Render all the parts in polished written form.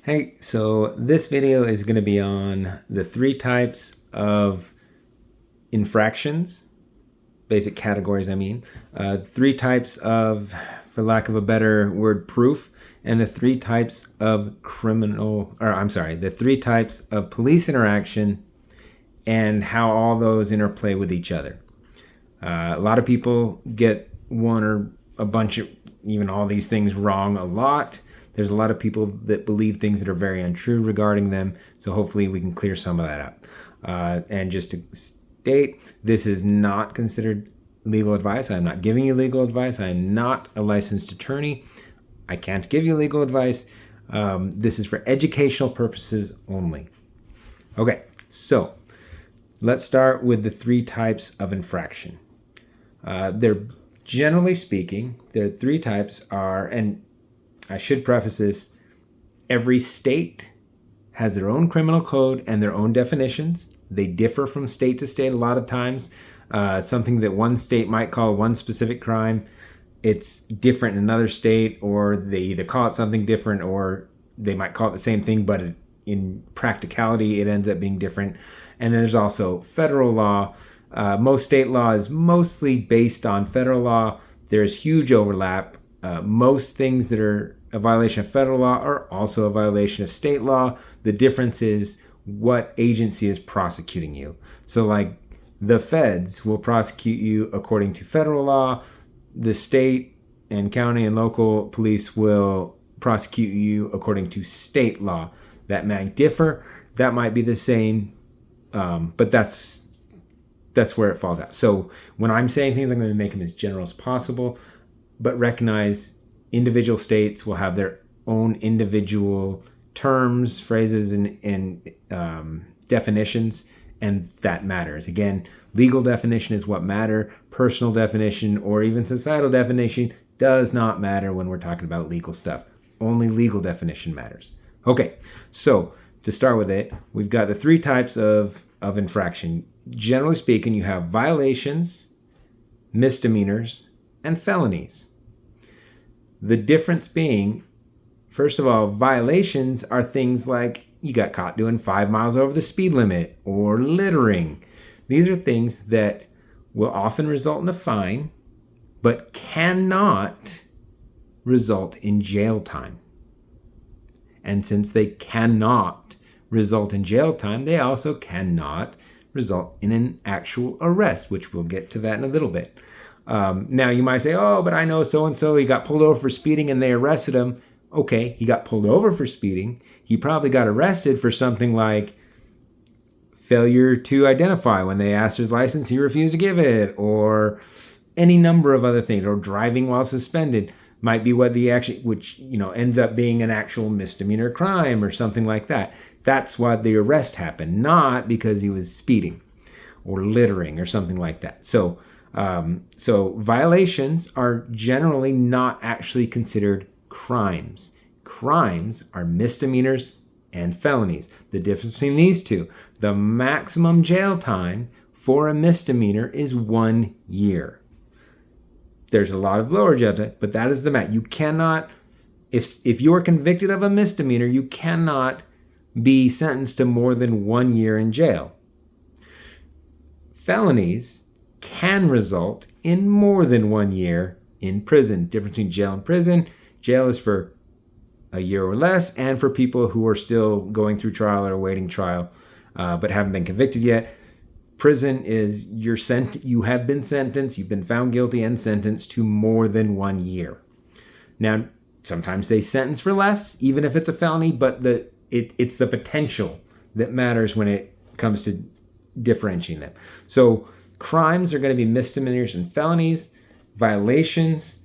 Hey, so this video is going to be on the three types of infractions, basic categories, three types of, for lack of a better word, proof, and the three types of the three types of police interaction and how all those interplay with each other. A lot of people get one or a bunch of, even all these things wrong a lot. There's a lot of people that believe things that are very untrue regarding them. So hopefully we can clear some of that up. And just to state, this is not considered legal advice. I'm not giving you legal advice. I am not a licensed attorney. I can't give you legal advice. This is for educational purposes only. Okay, so let's start with the three types of infraction. They're generally speaking, there are three types and I should preface this, every state has their own criminal code and their own definitions. They differ from state to state a lot of times. Something that one state might call one specific crime, it's different in another state, or they either call it something different or they might call it the same thing, but in practicality, it ends up being different. And then there's also federal law. Most state law is mostly based on federal law. There's huge overlap. Most things that are a violation of federal law are also a violation of state law. The difference is what agency is prosecuting you. So like the feds will prosecute you according to federal law. The state and county and local police will prosecute you according to state law. That might differ. That might be the same, but that's where it falls out. So when I'm saying things, I'm going to make them as general as possible, but recognize individual states will have their own individual terms, phrases, and definitions, and that matters. Again, legal definition is what matter. Personal definition or even societal definition does not matter when we're talking about legal stuff. Only legal definition matters. Okay, so to start with it, we've got the three types of infraction. Generally speaking, you have violations, misdemeanors, and felonies. The difference being, first of all, violations are things like you got caught doing 5 miles over the speed limit or littering. These are things that will often result in a fine, but cannot result in jail time. And since they cannot result in jail time, they also cannot result in an actual arrest, which we'll get to that in a little bit. Now you might say, oh, but I know so-and-so, he got pulled over for speeding and they arrested him. Okay, he got pulled over for speeding. He probably got arrested for something like failure to identify. When they asked his license, he refused to give it, or any number of other things, or driving while suspended might be what which ends up being an actual misdemeanor crime or something like that. That's why the arrest happened, not because he was speeding or littering or something like that. So violations are generally not actually considered crimes. Crimes are misdemeanors and felonies. The difference between these two, the maximum jail time for a misdemeanor is 1 year. There's a lot of lower jail time, but that is the max. You cannot, if you are convicted of a misdemeanor, you cannot be sentenced to more than 1 year in jail. Felonies can result in more than 1 year in prison. Difference between jail and prison. Jail is for a year or less, and for people who are still going through trial or awaiting trial, but haven't been convicted yet. Prison is you have been sentenced, you've been found guilty and sentenced to more than 1 year. Now, sometimes they sentence for less, even if it's a felony, but it's the potential that matters when it comes to differentiating them. So crimes are going to be misdemeanors and felonies. Violations,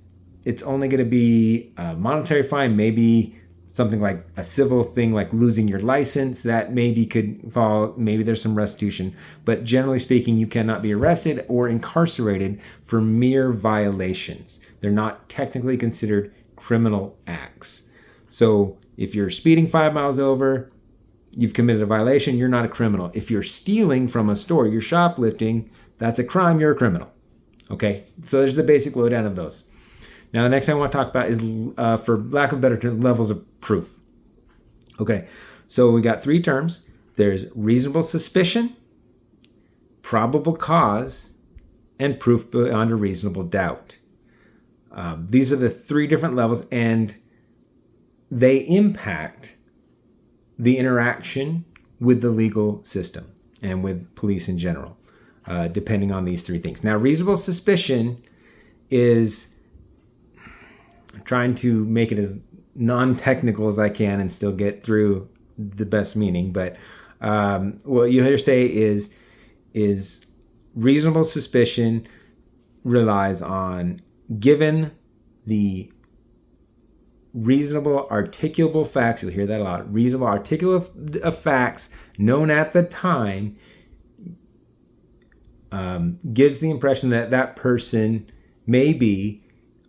it's only going to be a monetary fine, maybe something like a civil thing like losing your license. That maybe could fall, maybe there's some restitution. But generally speaking, you cannot be arrested or incarcerated for mere violations. They're not technically considered criminal acts. So if you're speeding 5 miles over, you've committed a violation, you're not a criminal. If you're stealing from a store, you're shoplifting, that's a crime, you're a criminal. Okay, so there's the basic lowdown of those. Now, the next thing I want to talk about is, for lack of a better term, levels of proof. Okay, so we got three terms. There's reasonable suspicion, probable cause, and proof beyond a reasonable doubt. These are the three different levels, and they impact the interaction with the legal system and with police in general, depending on these three things. Now, reasonable suspicion is trying to make it as non-technical as I can and still get through the best meaning. But what you hear say is reasonable suspicion relies on, given the reasonable articulable facts, you'll hear that a lot, reasonable articulable facts known at the time, gives the impression that that person may be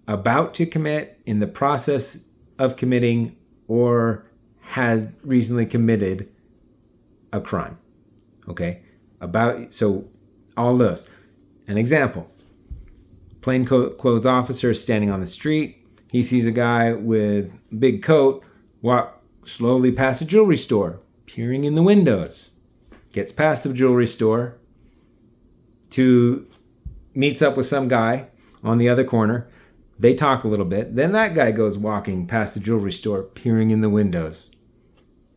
about to commit, in the process of committing, or has recently committed a crime. Okay? So all those. An example. Plainclothes officer is standing on the street. He sees a guy with a big coat walk slowly past a jewelry store, peering in the windows. Gets past the jewelry store, meets up with some guy on the other corner. They talk a little bit. Then that guy goes walking past the jewelry store, peering in the windows.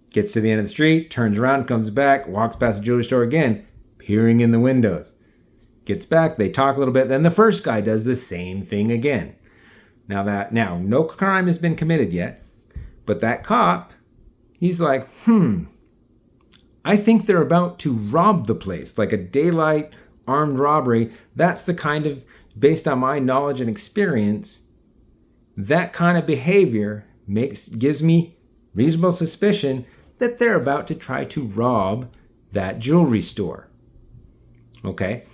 Gets to the end of the street, turns around, comes back, walks past the jewelry store again, peering in the windows. Gets back, they talk a little bit. Then the first guy does the same thing again. Now, no crime has been committed yet, but that cop, he's like, I think they're about to rob the place, like a daylight armed robbery. That's the kind of, based on my knowledge and experience, that kind of behavior gives me reasonable suspicion that they're about to try to rob that jewelry store. Okay?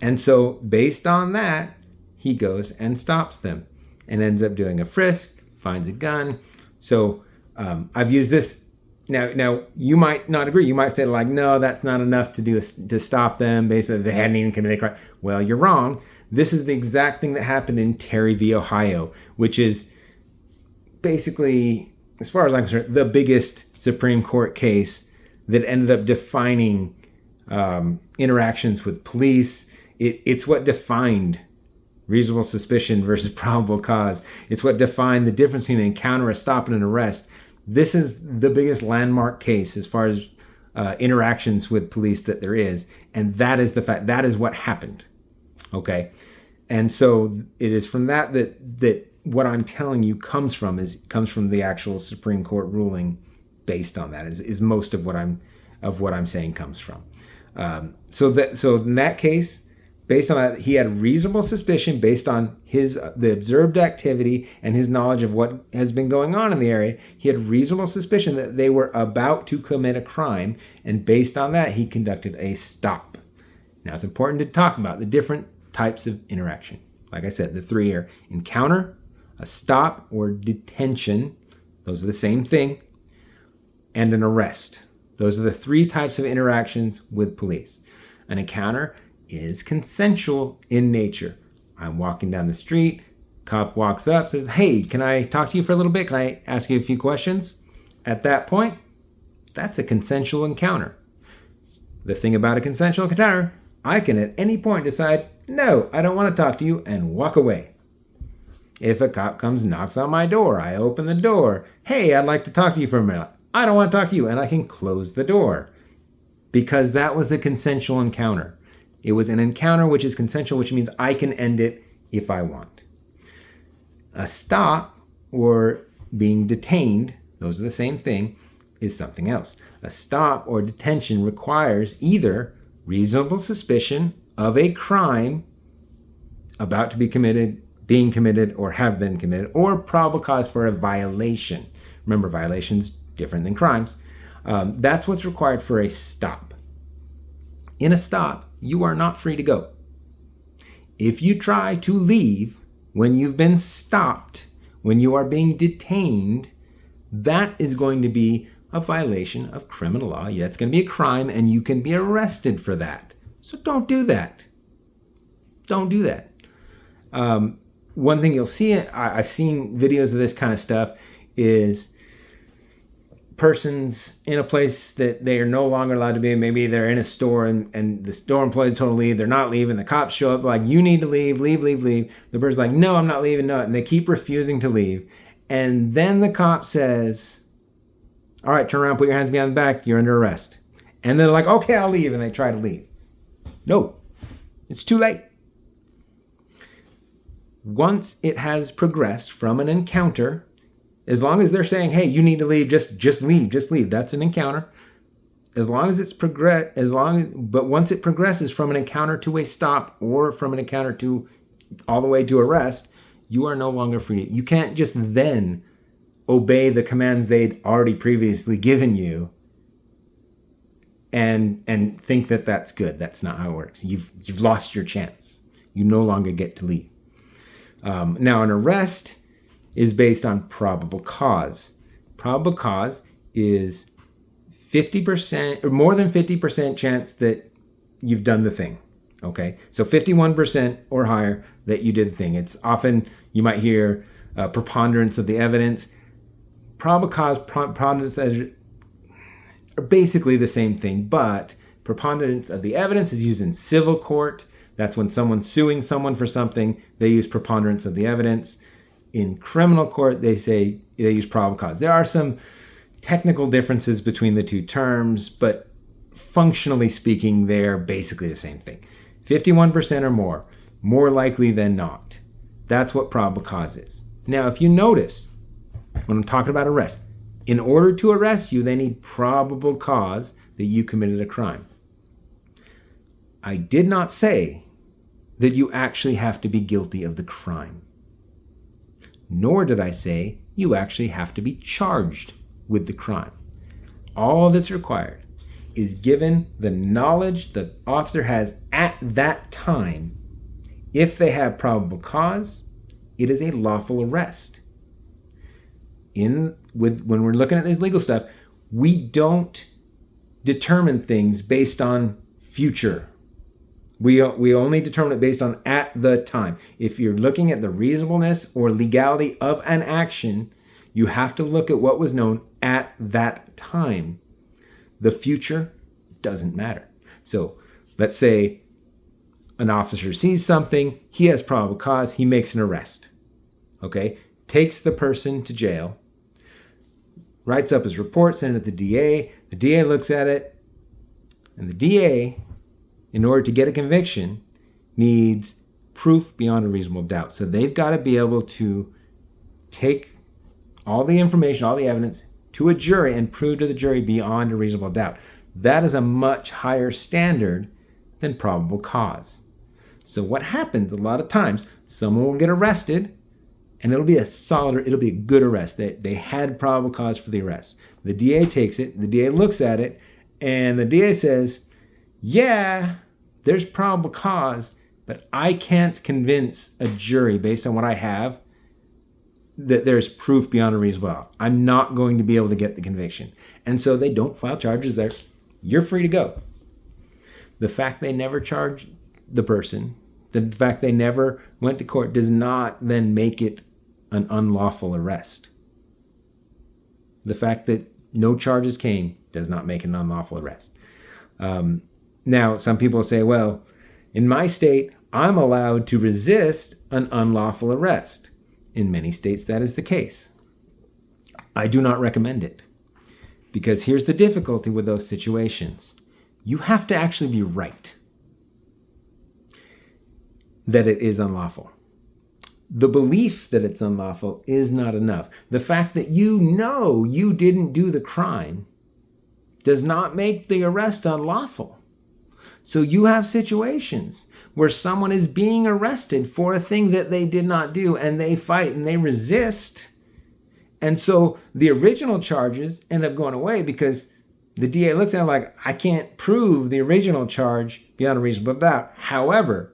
And so based on that, he goes and stops them and ends up doing a frisk, finds a gun. So I've used this. Now you might not agree. You might say like, no, that's not enough to stop them. Basically, they hadn't even committed a crime. Well, you're wrong. This is the exact thing that happened in Terry v. Ohio, which is basically, as far as I'm concerned, the biggest Supreme Court case that ended up defining interactions with police. It's what defined reasonable suspicion versus probable cause. It's what defined the difference between an encounter, a stop, and an arrest. This is the biggest landmark case as far as interactions with police that there is. And that is the fact. That is what happened. Okay? And so it is from that what I'm telling you comes from the actual Supreme Court ruling based on that is most of what I'm saying comes from. So in that case, based on that, he had reasonable suspicion based on the observed activity and his knowledge of what has been going on in the area. He had reasonable suspicion that they were about to commit a crime, and based on that, he conducted a stop. Now, it's important to talk about the different types of interaction. Like I said, the three are encounter, a stop or detention. Those are the same thing. And an arrest. Those are the three types of interactions with police. An encounter is consensual in nature. I'm walking down the street, cop walks up, says, hey, can I talk to you for a little bit? Can I ask you a few questions? At that point, that's a consensual encounter. The thing about a consensual encounter, I can at any point decide, no, I don't want to talk to you, and walk away. If a cop comes and knocks on my door, I open the door. Hey, I'd like to talk to you for a minute. I don't want to talk to you, and I can close the door. Because that was a consensual encounter. It was an encounter which is consensual, which means I can end it if I want. A stop or being detained, those are the same thing, is something else. A stop or detention requires either reasonable suspicion of a crime about to be committed, being committed, or have been committed, or probable cause for a violation. Remember, violations different than crimes. That's what's required for a stop. In a stop, you are not free to go. If you try to leave when you've been stopped, when you are being detained, that is going to be a violation of criminal law. Yeah, it's going to be a crime, and you can be arrested for that. So don't do that. Don't do that. One thing you'll see, I've seen videos of this kind of stuff, is person's in a place that they are no longer allowed to be. Maybe they're in a store and the store employees told to leave. They're not leaving. The cops show up like, you need to leave, leave, leave, leave. The person's like, no, I'm not leaving. No. And they keep refusing to leave. And then the cop says, all right, turn around, put your hands behind the back. You're under arrest. And they're like, okay, I'll leave. And they try to leave. No, it's too late. Once it has progressed from an encounter, as long as they're saying, hey, you need to leave, just leave. That's an encounter. As long as it's but once it progresses from an encounter to a stop or from an encounter to all the way to arrest, you are no longer free. You can't just then obey the commands they'd already previously given you and think that that's good. That's not how it works. You've lost your chance. You no longer get to leave. Now, an arrest is based on probable cause. Probable cause is 50% or more than 50% chance that you've done the thing. Okay, so 51% or higher that you did the thing. It's often, you might hear preponderance of the evidence. Probable cause, preponderance are basically the same thing, but preponderance of the evidence is used in civil court. That's when someone's suing someone for something, they use preponderance of the evidence. In criminal court, they use probable cause. There are some technical differences between the two terms, but functionally speaking, they're basically the same thing. 51% or more likely than not. That's what probable cause is. Now, if you notice, when I'm talking about arrest, in order to arrest you, they need probable cause that you committed a crime. I did not say that you actually have to be guilty of the crime. Nor did I say you actually have to be charged with the crime. All that's required is given the knowledge the officer has at that time. If they have probable cause, it is a lawful arrest. When we're looking at this legal stuff, we don't determine things based on future. We only determine it based on at the time. If you're looking at the reasonableness or legality of an action, you have to look at what was known at that time. The future doesn't matter. So let's say an officer sees something, he has probable cause, he makes an arrest. Okay, takes the person to jail, writes up his report, sends it to the DA. The DA looks at it, and the DA, in order to get a conviction, needs proof beyond a reasonable doubt. So they've got to be able to take all the information, all the evidence to a jury and prove to the jury beyond a reasonable doubt. That is a much higher standard than probable cause. So what happens a lot of times, someone will get arrested and it'll be a good arrest. They had probable cause for the arrest. The DA takes it, the DA looks at it, and the DA says, yeah, there's probable cause, but I can't convince a jury based on what I have that there's proof beyond a reasonable doubt. I'm not going to be able to get the conviction. And so they don't file charges there. You're free to go. The fact they never charged the person, the fact they never went to court does not then make it an unlawful arrest. The fact that no charges came does not make it an unlawful arrest. Now, some people say, well, in my state, I'm allowed to resist an unlawful arrest. In many states, that is the case. I do not recommend it, because here's the difficulty with those situations. You have to actually be right that it is unlawful. The belief that it's unlawful is not enough. The fact that you know you didn't do the crime does not make the arrest unlawful. So you have situations where someone is being arrested for a thing that they did not do, and they fight and they resist. And so the original charges end up going away because the DA looks at it like, I can't prove the original charge beyond a reasonable doubt. However,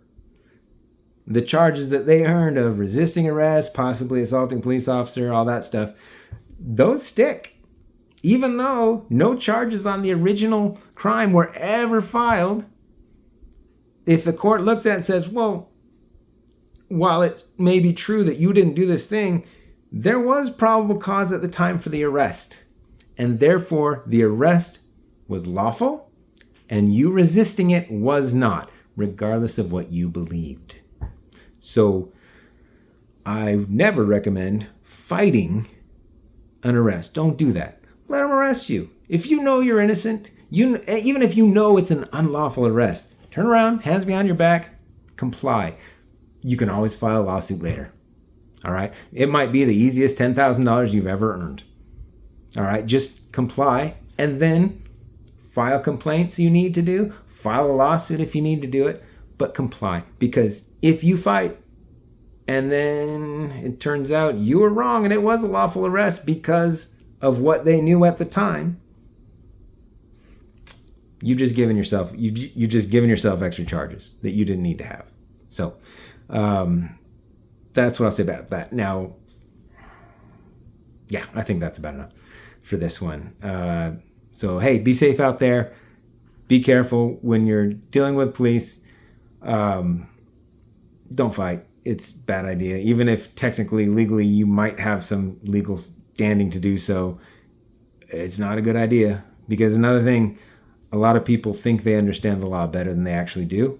the charges that they earned of resisting arrest, possibly assaulting police officer, all that stuff, those stick. Even though no charges on the original crime were ever filed, if the court looks at it and says, well, while it may be true that you didn't do this thing, there was probable cause at the time for the arrest. and therefore the arrest was lawful, and you resisting it was not, regardless of what you believed. So I never recommend fighting an arrest. Don't do that. Let them arrest you. If you know you're innocent, even if you know it's an unlawful arrest, turn around, hands behind your back, comply. You can always file a lawsuit later. All right? It might be the easiest $10,000 you've ever earned. All right? Just comply, and then file complaints you need to do. File a lawsuit if you need to do it, but comply. Because if you fight and then it turns out you were wrong and it was a lawful arrest because of what they knew at the time, you've just given yourself extra charges that you didn't need to have. So that's what I'll say about that. Now, yeah, I think that's about enough for this one. So hey, be safe out there. Be careful when you're dealing with police. Don't fight. It's a bad idea. Even if technically, legally, you might have some legal standing to do so, it's not a good idea. Because another thing, a lot of people think they understand the law better than they actually do.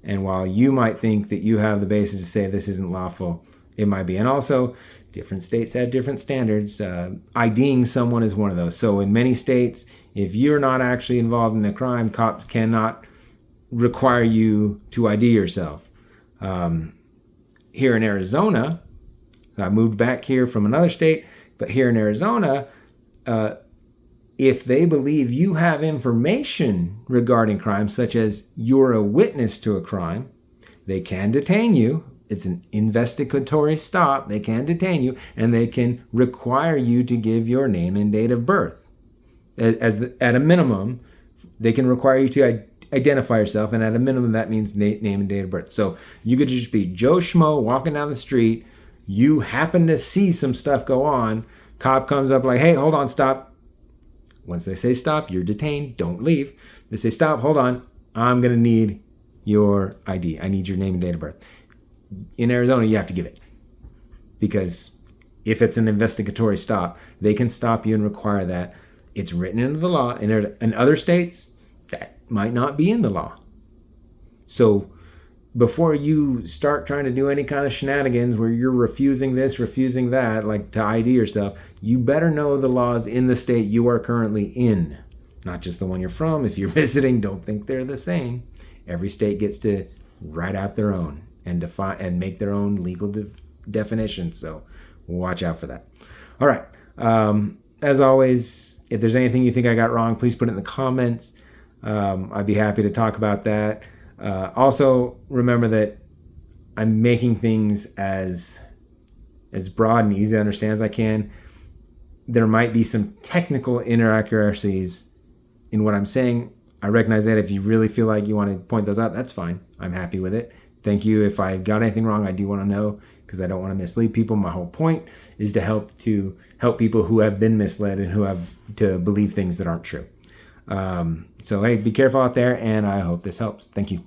And while you might think that you have the basis to say this isn't lawful, it might be. And also, different states have different standards. IDing someone is one of those. So in many states, if you're not actually involved in a crime, cops cannot require you to ID yourself. Here in Arizona, I moved back here from another state, but here in Arizona, if they believe you have information regarding crimes, such as you're a witness to a crime, they can detain you. It's an investigatory stop. They can detain you, and they can require you to give your name and date of birth. At a minimum, they can require you to identify yourself, and at a minimum, that means name and date of birth. So you could just be Joe Schmo walking down the street. You happen to see some stuff go on. Cop comes up like, hey, hold on, stop. Once they say stop, you're detained. Don't leave. They say stop, hold on. I'm going to need your ID. I need your name and date of birth. In Arizona, you have to give it. Because if it's an investigatory stop, they can stop you and require that. It's written into the law. In other states, that might not be in the law. So before you start trying to do any kind of shenanigans where you're refusing this, refusing that, like to ID yourself, you better know the laws in the state you are currently in, not just the one you're from. If you're visiting, don't think they're the same. Every state gets to write out their own and define and make their own legal definitions. So watch out for that. All right. As always, if there's anything you think I got wrong, please put it in the comments. I'd be happy to talk about that. Also, remember that I'm making things as broad and easy to understand as I can. There might be some technical inaccuracies in what I'm saying. I recognize that. If you really feel like you want to point those out, that's fine. I'm happy with it. Thank you. If I got anything wrong, I do want to know, because I don't want to mislead people. My whole point is to help people who have been misled and who have to believe things that aren't true. So, hey, be careful out there, and I hope this helps. Thank you.